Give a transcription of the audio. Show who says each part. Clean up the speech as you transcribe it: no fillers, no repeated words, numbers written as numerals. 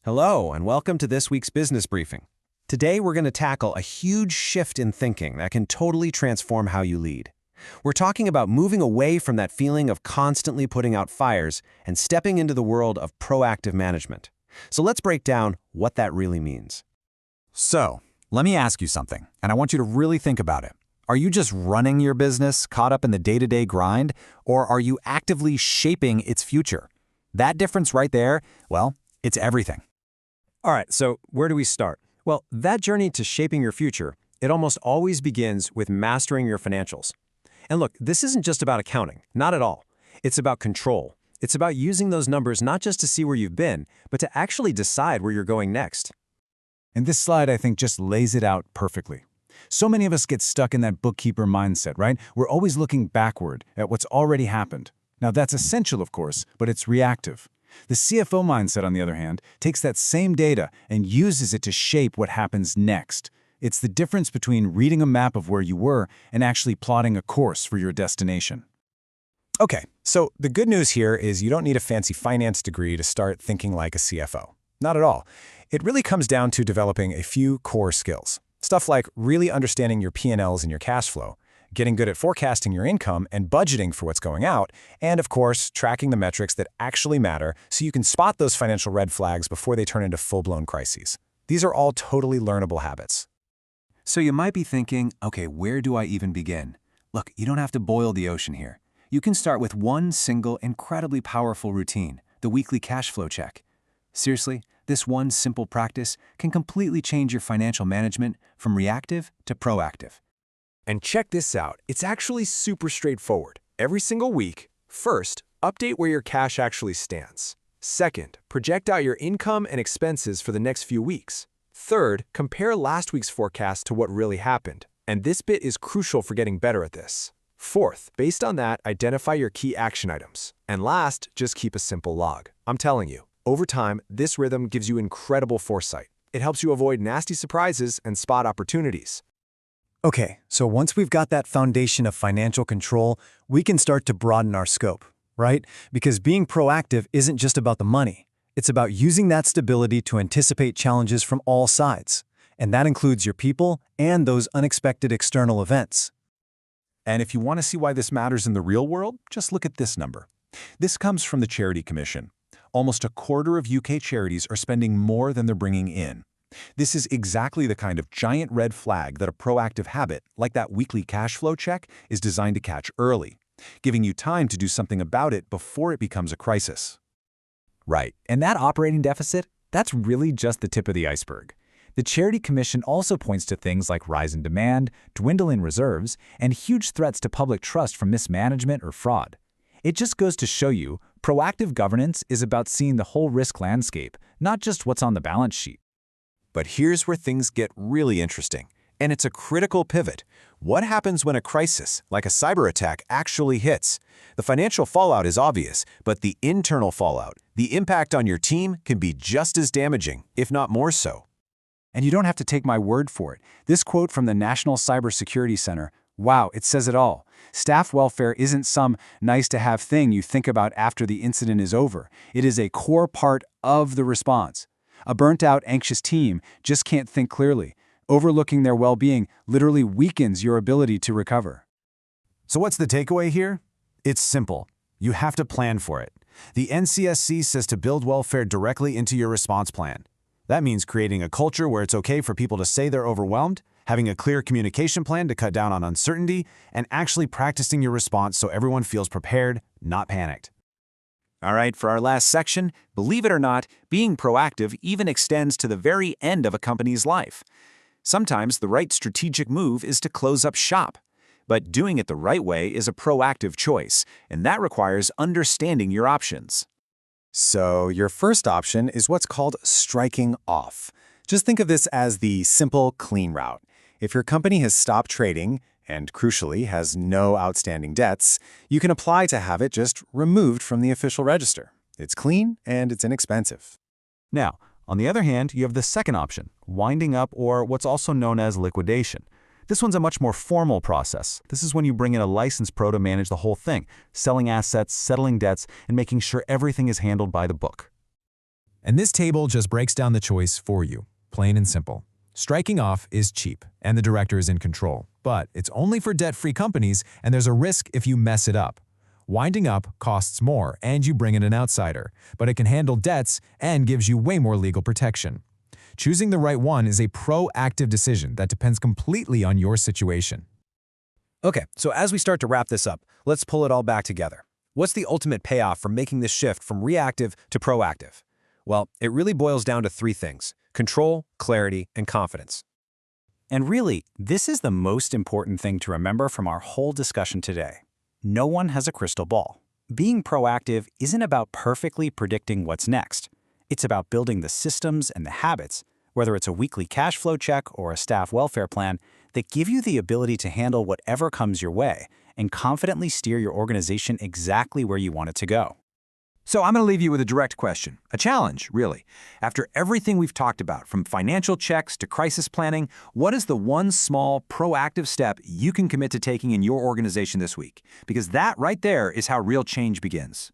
Speaker 1: Hello, and welcome to this week's business briefing. Today, we're going to tackle a huge shift in thinking that can totally transform how you lead. We're talking about moving away from that feeling of constantly putting out fires and stepping into the world of proactive management. So let's break down what that really means.
Speaker 2: So, let me ask you something, and I want you to really think about it. Are you just running your business, caught up in the day-to-day grind, or are you actively shaping its future? That difference right there, well, it's everything.
Speaker 3: All right, so where do we start? Well, that journey to shaping your future, it almost always begins with mastering your financials. And look, this isn't just about accounting, not at all. It's about control. It's about using those numbers not just to see where you've been, but to actually decide where you're going next.
Speaker 4: And this slide, I think, just lays it out perfectly. So many of us get stuck in that bookkeeper mindset, right? We're always looking backward at what's already happened. Now, that's essential, of course, but it's reactive. The CFO mindset, on the other hand, takes that same data and uses it to shape what happens next. It's the difference between reading a map of where you were and actually plotting a course for your destination.
Speaker 2: Okay, so the good news here is you don't need a fancy finance degree to start thinking like a CFO. Not at all. It really comes down to developing a few core skills. Stuff like really understanding your P&Ls and your cash flow, getting good at forecasting your income and budgeting for what's going out, and of course, tracking the metrics that actually matter so you can spot those financial red flags before they turn into full-blown crises. These are all totally learnable habits.
Speaker 5: So you might be thinking, okay, where do I even begin? Look, you don't have to boil the ocean here. You can start with one single, incredibly powerful routine, the weekly cash flow check. Seriously, this one simple practice can completely change your financial management from reactive to proactive.
Speaker 6: And check this out, it's actually super straightforward. Every single week, first, update where your cash actually stands. Second, project out your income and expenses for the next few weeks. Third, compare last week's forecast to what really happened. And this bit is crucial for getting better at this. Fourth, based on that, identify your key action items. And last, just keep a simple log. I'm telling you, over time, this rhythm gives you incredible foresight. It helps you avoid nasty surprises and spot opportunities.
Speaker 7: Okay, so once we've got that foundation of financial control, we can start to broaden our scope, right? Because being proactive isn't just about the money. It's about using that stability to anticipate challenges from all sides. And that includes your people and those unexpected external events.
Speaker 8: And if you want to see why this matters in the real world, just look at this number. This comes from the Charity Commission. Almost a quarter of UK charities are spending more than they're bringing in. This is exactly the kind of giant red flag that a proactive habit, like that weekly cash flow check, is designed to catch early, giving you time to do something about it before it becomes a crisis.
Speaker 2: Right, and that operating deficit, that's really just the tip of the iceberg. The Charity Commission also points to things like rise in demand, dwindle in reserves, and huge threats to public trust from mismanagement or fraud. It just goes to show you, proactive governance is about seeing the whole risk landscape, not just what's on the balance sheet.
Speaker 1: But here's where things get really interesting, and it's a critical pivot. What happens when a crisis, like a cyber attack, actually hits? The financial fallout is obvious, but the internal fallout, the impact on your team, can be just as damaging, if not more so.
Speaker 4: And you don't have to take my word for it. This quote from the National Cybersecurity Center, wow, it says it all. Staff welfare isn't some nice-to-have thing you think about after the incident is over. It is a core part of the response. A burnt-out, anxious team just can't think clearly. Overlooking their well-being literally weakens your ability to recover.
Speaker 7: So what's the takeaway here? It's simple. You have to plan for it. The NCSC says to build welfare directly into your response plan. That means creating a culture where it's okay for people to say they're overwhelmed, having a clear communication plan to cut down on uncertainty, and actually practicing your response so everyone feels prepared, not panicked.
Speaker 2: All right, for our last section, believe it or not, being proactive even extends to the very end of a company's life. Sometimes the right strategic move is to close up shop. But doing it the right way is a proactive choice, and that requires understanding your options.
Speaker 9: So your first option is what's called striking off. Just think of this as the simple, clean route. If your company has stopped trading, and crucially has no outstanding debts, you can apply to have it just removed from the official register. It's clean and it's inexpensive.
Speaker 8: Now, on the other hand, you have the second option, winding up, or what's also known as liquidation. This one's a much more formal process. This is when you bring in a licensed pro to manage the whole thing, selling assets, settling debts, and making sure everything is handled by the book.
Speaker 4: And this table just breaks down the choice for you, plain and simple. Striking off is cheap, and the director is in control. But it's only for debt-free companies, and there's a risk if you mess it up. Winding up costs more, and you bring in an outsider, but it can handle debts and gives you way more legal protection. Choosing the right one is a proactive decision that depends completely on your situation.
Speaker 1: Okay, so as we start to wrap this up, let's pull it all back together. What's the ultimate payoff for making this shift from reactive to proactive? Well, it really boils down to three things: control, clarity, and confidence.
Speaker 5: And really, this is the most important thing to remember from our whole discussion today. No one has a crystal ball. Being proactive isn't about perfectly predicting what's next. It's about building the systems and the habits, whether it's a weekly cash flow check or a staff welfare plan, that give you the ability to handle whatever comes your way and confidently steer your organization exactly where you want it to go.
Speaker 3: So I'm going to leave you with a direct question, a challenge, really. After everything we've talked about, from financial checks to crisis planning, what is the one small, proactive step you can commit to taking in your organization this week? Because that right there is how real change begins.